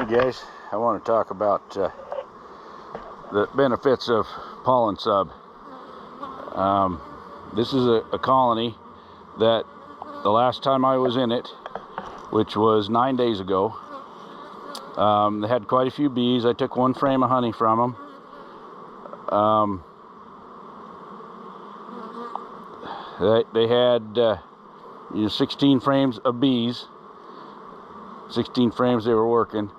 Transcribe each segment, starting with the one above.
guys, I want to talk about the benefits of pollen sub. This is a colony that the last time I was in it, which was 9 days ago, they had quite a few bees. I took one frame of honey from them. They had 16 frames of bees, 16 frames they were working.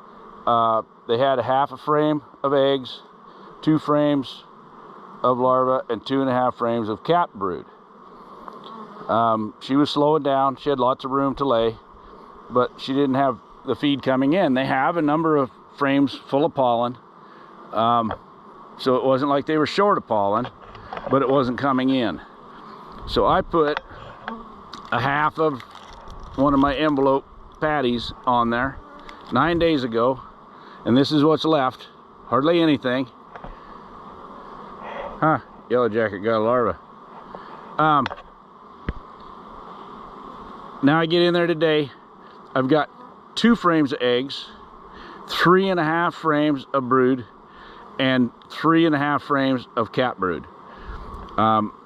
They had a half a frame of eggs, 2 frames of larvae, and 2.5 frames of capped brood. She was slowing down. She had lots of room to lay, but she didn't have the feed coming in. They have a number of frames full of pollen, so it wasn't like they were short of pollen, but it wasn't coming in. So I put a half of one of my envelope patties on there 9 days ago, and this is what's left. Hardly anything. Huh, yellow jacket got a larva. Now I get in there today, I've got 2 frames of eggs, 3.5 frames of brood, and 3.5 frames of capped brood.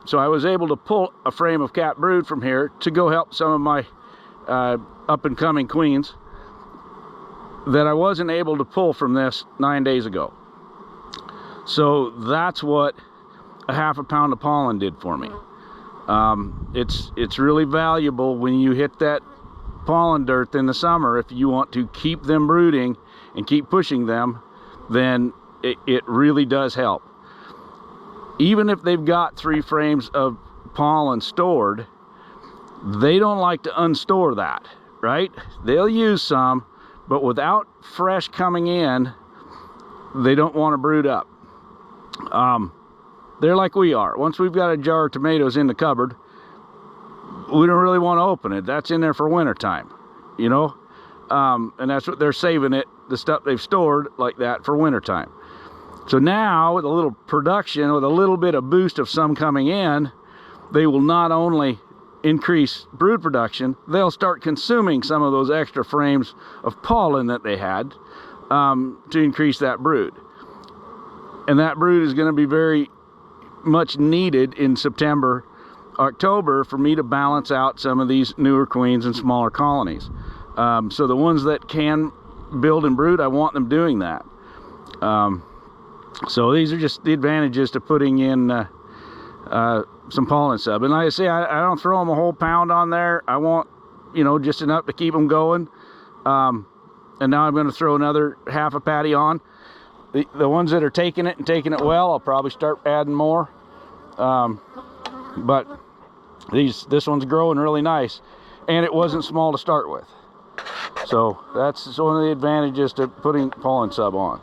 So I was able to pull a frame of capped brood from here to go help some of my up-and-coming queens that I wasn't able to pull from this 9 days ago. So that's what a half a pound of pollen did for me. It's really valuable when you hit that pollen dearth in the summer. If you want to keep them brooding and keep pushing them, then it really does help. Even if they've got 3 frames of pollen stored, they don't like to unstore that, right? They'll use some, but without fresh coming in, they don't want to brood up. They're like we are. Once we've got a jar of tomatoes in the cupboard, we don't really want to open it. That's in there for winter time, you know? And that's what they're saving it, the stuff they've stored like that, for winter time. So now, with a little production, with a little bit of boost of some coming in, they will not only increase brood production, they'll start consuming some of those extra frames of pollen that they had to increase that brood. And that brood is going to be very much needed in September, October, for me to balance out some of these newer queens and smaller colonies. So the ones that can build and brood, I want them doing that. So these are just the advantages to putting in some pollen sub. And like I say, I don't throw them a whole pound on there. I want, you know, just enough to keep them going. And now I'm going to throw another half a patty on. The ones that are taking it and taking it well, I'll probably start adding more. But this one's growing really nice, and it wasn't small to start with. So that's one of the advantages to putting pollen sub on.